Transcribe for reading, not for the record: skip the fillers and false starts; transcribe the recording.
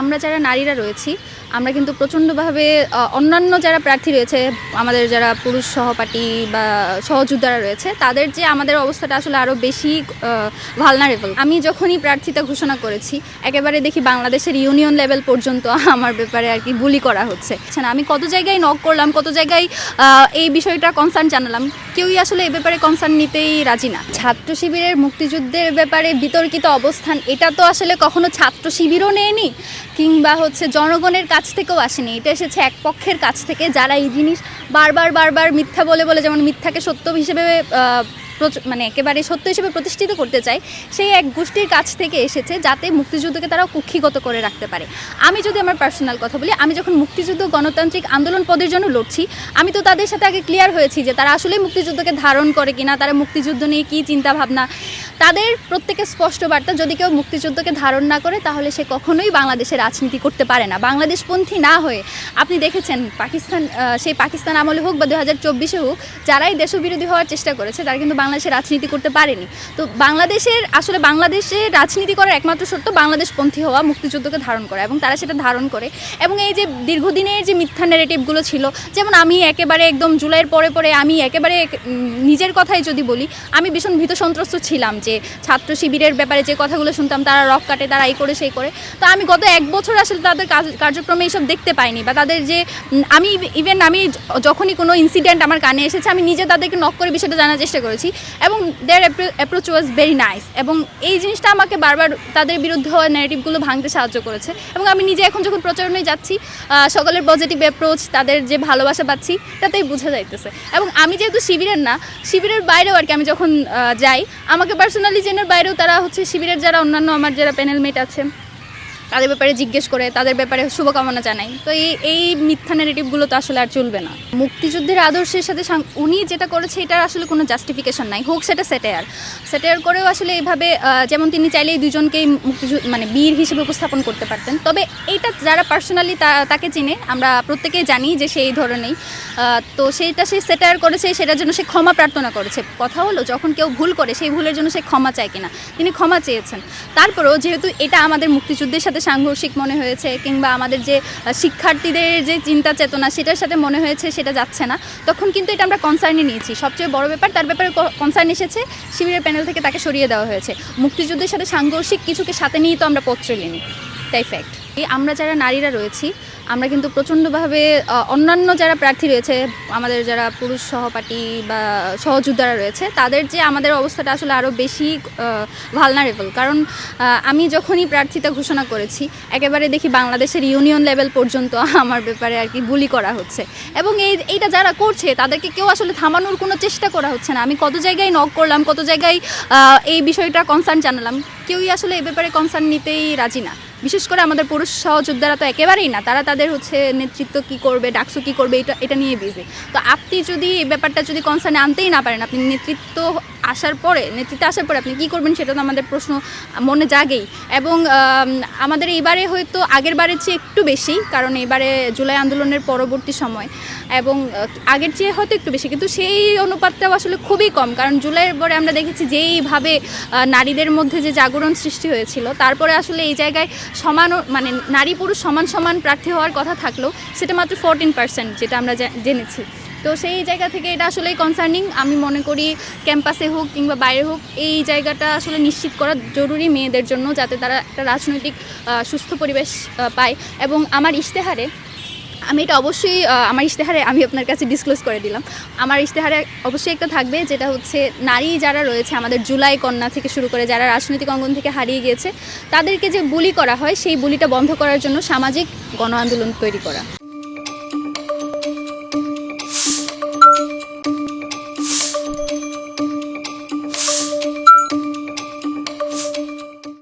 আমরা যারা নারীরা রয়েছি আমরা কিন্তু প্রচণ্ডভাবে অন্যান্য যারা প্রার্থী রয়েছে আমাদের যারা পুরুষ সহপাঠী বা সহযোদ্ধারা রয়েছে তাদের যে আমাদের অবস্থাটা আসলে আরও বেশি ভালনারেবল। আমি যখনই প্রার্থিতা ঘোষণা করেছি একেবারে দেখি বাংলাদেশের ইউনিয়ন লেভেল পর্যন্ত আমার ব্যাপারে আর কি বুলি করা হচ্ছে। আমি কত জায়গায় নক করলাম, কত জায়গায় এই বিষয়টা কনসার্ন জানালাম, কেউই আসলে এই ব্যাপারে কনসার্ন নিতেই রাজি না। ছাত্র শিবিরের মুক্তিযুদ্ধের ব্যাপারে বিতর্কিত অবস্থান এটা তো আসলে কখনো ছাত্র শিবিরও নেয়নি কিংবা জনগণের কাছ থেকেও আসেনি, এটা এসেছে এক পক্ষের কাছ থেকে যারা এই জিনিস বারবার মিথ্যা বলে যেমন মিথ্যাকে সত্য হিসেবে মানে একেবারে সত্য হিসেবে প্রতিষ্ঠিত করতে চায়, সেই এক গোষ্ঠীর কাছ থেকে এসেছে যাতে মুক্তিযুদ্ধকে তারা কুক্ষিগত করে রাখতে পারে। আমি যদি আমার পার্সোনাল কথা বলি, আমি যখন মুক্তিযুদ্ধ গণতান্ত্রিক আন্দোলন পদের জন্য লড়ছি আমি তো তাদের সাথে আগে ক্লিয়ার হয়েছি যে তারা আসলে মুক্তিযুদ্ধকে ধারণ করে কিনা, তারা মুক্তিযুদ্ধ নিয়ে কী চিন্তাভাবনা। তাদের প্রত্যেকের স্পষ্ট বার্তা, যদি কেউ মুক্তিযুদ্ধকে ধারণ না করে তাহলে সে কখনোই বাংলাদেশে রাজনীতি করতে পারে না। বাংলাদেশপন্থী না হয়ে আপনি দেখেছেন সেই পাকিস্তান আমলে হোক বা 2024-এ হোক, যারাই দেশবিরোধী হওয়ার চেষ্টা করেছে তারা কিন্তু বাংলাদেশে রাজনীতি করতে পারেনি। তো বাংলাদেশে রাজনীতি করার একমাত্র শর্ত বাংলাদেশপন্থী হওয়া, মুক্তিযুদ্ধকে ধারণ করা, এবং তারা সেটা ধারণ করে। এবং এই যে দীর্ঘদিনের যে মিথ্যা ন্যারেটিভগুলো ছিল, যেমন আমি একেবারে একদম জুলাইয়ের পরে আমি একেবারে নিজের কথাই যদি বলি, আমি ভীষণ ভীত সন্ত্রস্ত ছিলাম যে ছাত্র শিবিরের ব্যাপারে যে কথাগুলো শুনতাম তারা রক কাটে, তারা এই করে সেই করে। তো আমি গত 1 বছর আসলে তাদের কার্যক্রমে এইসব দেখতে পাইনি, বা তাদের যে আমি যখনই কোনো ইনসিডেন্ট আমার কানে এসেছে আমি নিজে তাদেরকে নক করে বিষয়টা জানার চেষ্টা করেছি, এবং দেয়ার অ্যাপ্রোচ ওয়াজ ভেরি নাইস। এবং এই জিনিসটা আমাকে বারবার তাদের বিরুদ্ধে হওয়া ন্যারেটিভগুলো ভাঙতে সাহায্য করেছে। এবং আমি নিজে এখন যখন প্রচারণায় যাচ্ছি সকলের পজিটিভ অ্যাপ্রোচ, তাদের যে ভালোবাসা পাচ্ছি তাতেই বোঝা যাইতেছে। এবং আমি যেহেতু শিবিরের বাইরেও আর কি আমি যখন যাই, আমাকে পার্সোনালি জেনার বাইরেও তারা শিবিরের যারা অন্যান্য আমার যারা প্যানেল মেট আছে তাদের ব্যাপারে জিজ্ঞেস করে, তাদের ব্যাপারে শুভকামনা জানাই। তো এই মিথ্যা ন্যারেটিভগুলো তো আসলে আর চলবে না। মুক্তিযুদ্ধের আদর্শের সাথে উনি যেটা করেছে এটার আসলে কোনো জাস্টিফিকেশন নাই, হোক সেটা স্যাটায়ার করেও আসলে এইভাবে, যেমন তিনি চাইলে এই দুজনকেই মানে বীর হিসেবে উপস্থাপন করতে পারতেন। তবে এইটা যারা পার্সোনালি তাকে চিনে আমরা প্রত্যেকেই জানি যে সেই ধরনেরই, তো সেইটা সে স্যাটায়ার করেছে, সেটার জন্য সে ক্ষমা প্রার্থনা করেছে। কথা হলো যখন কেউ ভুল করে সেই ভুলের জন্য সে ক্ষমা চায় কিনা, তিনি ক্ষমা চেয়েছেন। তারপরেও যেহেতু এটা আমাদের মুক্তিযুদ্ধের সাথে সাংঘর্ষিক মনে হয়েছে, কিংবা আমাদের যে শিক্ষার্থীদের যে চিন্তা চেতনা সেটার সাথে মনে হয়েছে সেটা যাচ্ছে না, তখন কিন্তু এটা আমরা কনসার্নে নিয়েছি। সবচেয়ে বড় ব্যাপার, তার ব্যাপারে কনসার্ন এসেছে, শিবিরের প্যানেল থেকে তাকে সরিয়ে দেওয়া হয়েছে। মুক্তিযুদ্ধের সাথে সাংঘর্ষিক কিছুকে সাথে নিয়েই তো আমরা পত্র নিই, তাই ফ্যাক্ট। আমরা যারা নারীরা রয়েছি আমরা কিন্তু প্রচণ্ডভাবে অন্যান্য যারা প্রার্থী রয়েছে আমাদের যারা পুরুষ সহপাঠী বা সহযোদ্ধারা রয়েছে তাদের যে আমাদের অবস্থাটা আসলে আরও বেশি ভালনারেবল। কারণ আমি যখনই প্রার্থিতা ঘোষণা করেছি একেবারে দেখি বাংলাদেশের ইউনিয়ন লেভেল পর্যন্ত আমার ব্যাপারে আর কি বুলি করা হচ্ছে। এবং এইটা যারা করছে তাদেরকে কেউ আসলে থামানোর কোনো চেষ্টা করা হচ্ছে না। আমি কত জায়গায় নক করলাম, কত জায়গায় এই বিষয়টা কনসার্ন জানালাম, কেউই আসলে এই ব্যাপারে কনসার্ন নিতেই রাজি না। বিশেষ করে আমাদের পুরুষ সহযোদ্ধারা তো একেবারেই না, তারা তাদের নেতৃত্ব কী করবে, ডাকসু কী করবে, এটা নিয়ে বিজি। তো আপনি যদি এই ব্যাপারটা যদি কনসার্নে আনতেই না পারেন, আপনি নেতৃত্বে আসার পরে আপনি কী করবেন সেটা তো আমাদের প্রশ্ন মনে জাগেই। এবং আমাদের এইবারে হয়তো আগের বারের চেয়ে একটু বেশি, কারণ এবারে জুলাই আন্দোলনের পরবর্তী সময়, এবং আগের চেয়ে হয়তো একটু বেশি, কিন্তু সেই অনুপাতটাও আসলে খুবই কম। কারণ জুলাইয়ের পরে আমরা দেখেছি যেইভাবে নারীদের মধ্যে যে জাগরণ সৃষ্টি হয়েছিল, তারপরে আসলে এই জায়গায় মানে নারী পুরুষ সমান প্রার্থী হওয়ার কথা থাকলেও সেটা মাত্র 14%, যেটা আমরা জেনেছি। তো সেই জায়গা থেকে এটা আসলেই কনসার্নিং। আমি মনে করি ক্যাম্পাসে হোক কিংবা বাইরে হোক এই জায়গাটা আসলে নিশ্চিত করা জরুরি মেয়েদের জন্য, যাতে তারা একটা রাজনৈতিক সুস্থ পরিবেশ পায়। এবং আমার ইশতেহারে আমি আপনার কাছে ডিসক্লোজ করে দিলাম, আমার ইশতেহারে অবশ্যই একটা থাকবে, যেটা নারী যারা রয়েছে আমাদের জুলাই কন্যা থেকে শুরু করে যারা রাজনৈতিক অঙ্গন থেকে হারিয়ে গিয়েছে তাদেরকে যে বুলি করা হয় সেই বুলিটা বন্ধ করার জন্য সামাজিক গণ আন্দোলন তৈরি করা।